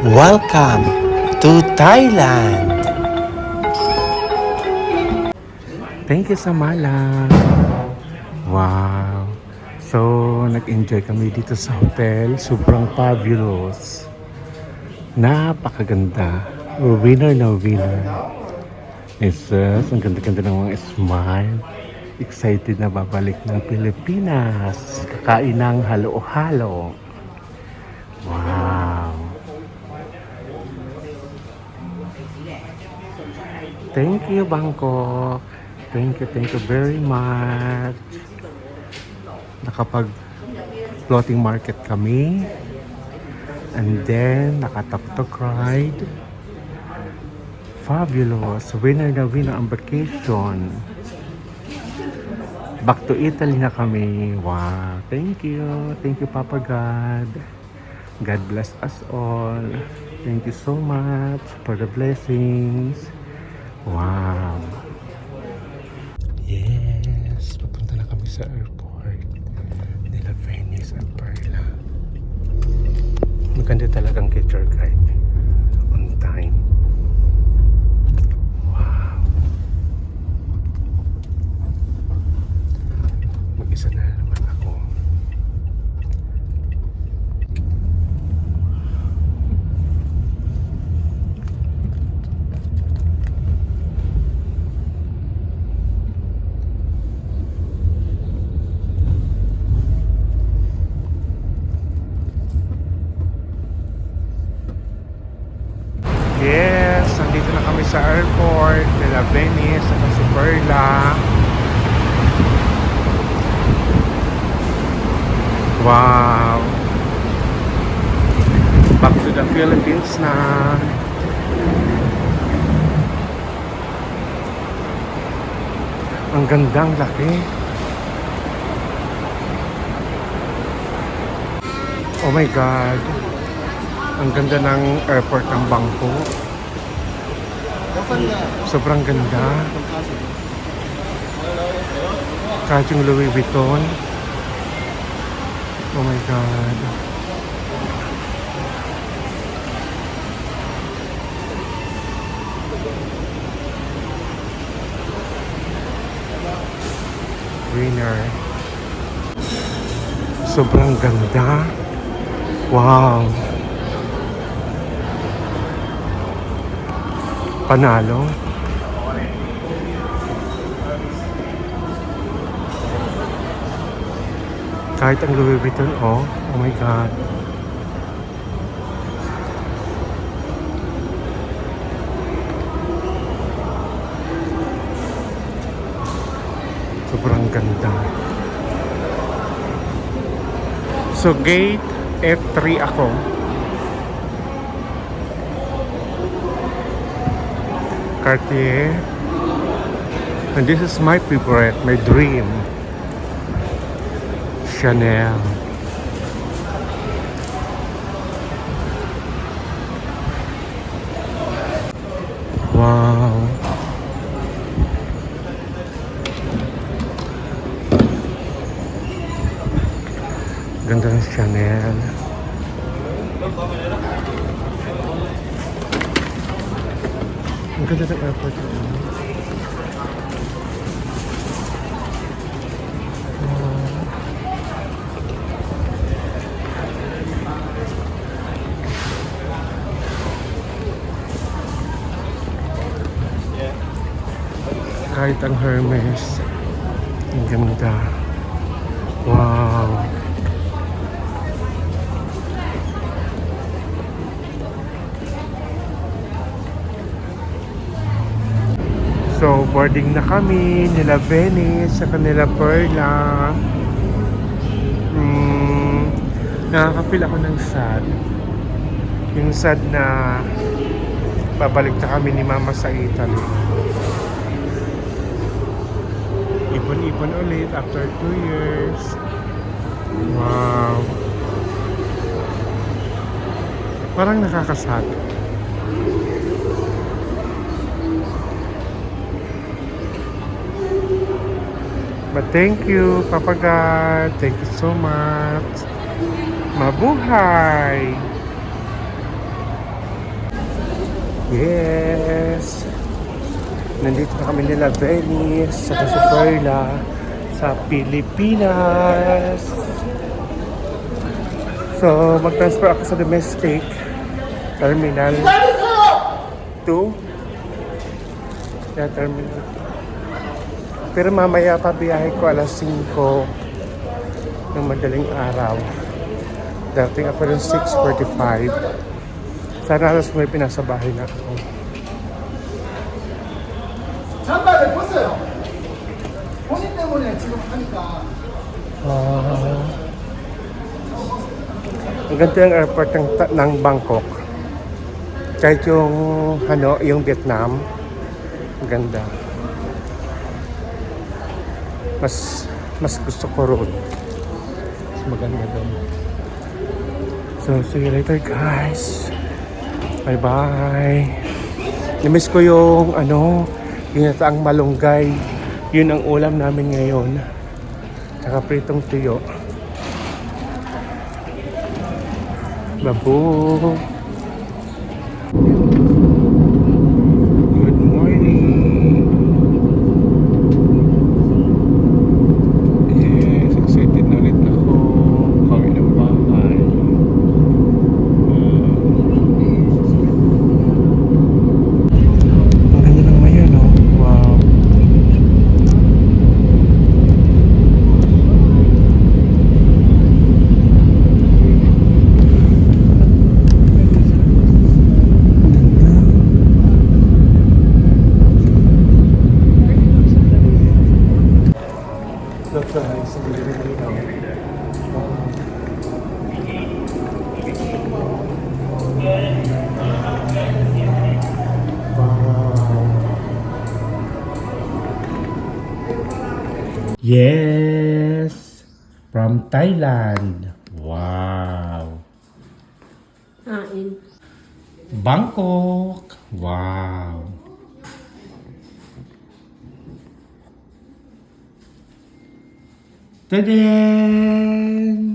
Welcome to Thailand! Thank you sa Mala! Wow! So, nag-enjoy kami dito sa hotel. Sobrang fabulous. Napakaganda. Winner na winner. Jesus, ang ganda-ganda ng mga smile. Excited na babalik ng Pilipinas. Kakain ng halo-halo. Wow! Thank you, Bangkok. Thank you very much. Nakapag floating market kami. And then, nakatok-tok ride. Fabulous. Winner na winner ang vacation. Back to Italy na kami. Wow. Thank you. Thank you, Papa God. God bless us all. Thank you so much for the blessings. Wow. Yes, papunta na kami sa airport nila Venice at Perla. Maganda talagang kay tour guide. On time. Wow. Mag-isa na naman ako. Yes, nandito na kami sa airport nila Venice at sa Perla. Wow. Back to the Philippines na. Ang gandang laki. Oh my God. Ang ganda ng airport ng Bangkok. Sobrang ganda. Kahit yung Louis Vuitton. Oh my God. Winner. Sobrang ganda. Wow. Panalo. Kahit ang Louis Vuitton, oh my God. Sobrang ganda. So gate F3 ako. Cartier. And this is my favorite, my dream. Chanel. Wow. Ganda ng Chanel. Ang ganda ng airport. Kahit ang Hermes, ang ganda. Wow. So, boarding na kami nila Venice sa kanila Perla. Nakaka-feel ako ng sad. Yung sad na babalik na kami ni Mama sa Italy. Ipon-ipon ulit after 2 years. Wow. Parang nakakasad. But thank you, Papa God. Thank you so much. Mabuhay! Yes! Nandito na kami nila Venice sa Perla sa Pilipinas. So, mag-transfer ako sa domestic terminal 2. Yeah, terminal 2. Pero mamaya pa biyahe ko alas 5 ng madaling araw. Dating ako ng 6:45. Sana alas may pinasa bahay na ako. 잠깐만 보세요. 본인 때문에 지금 하니까. Ang ganda yung airport ng Bangkok. Kahit yung, yung Vietnam, ang ganda. Mas gusto ko roon. Mas maganda doon. So, see you later guys. Bye-bye. Namiss ko yung, yung nataang malunggay. Yun ang ulam namin ngayon. Tsaka pritong tuyo. Babu. Good morning. Yes, excited na ulit ako. Kami ng bahay. Ang ganda ng maya, no? Wow. Look guys, ang ganda ng Yes! From Thailand. Wow! Bangkok. Wow! Tadaan!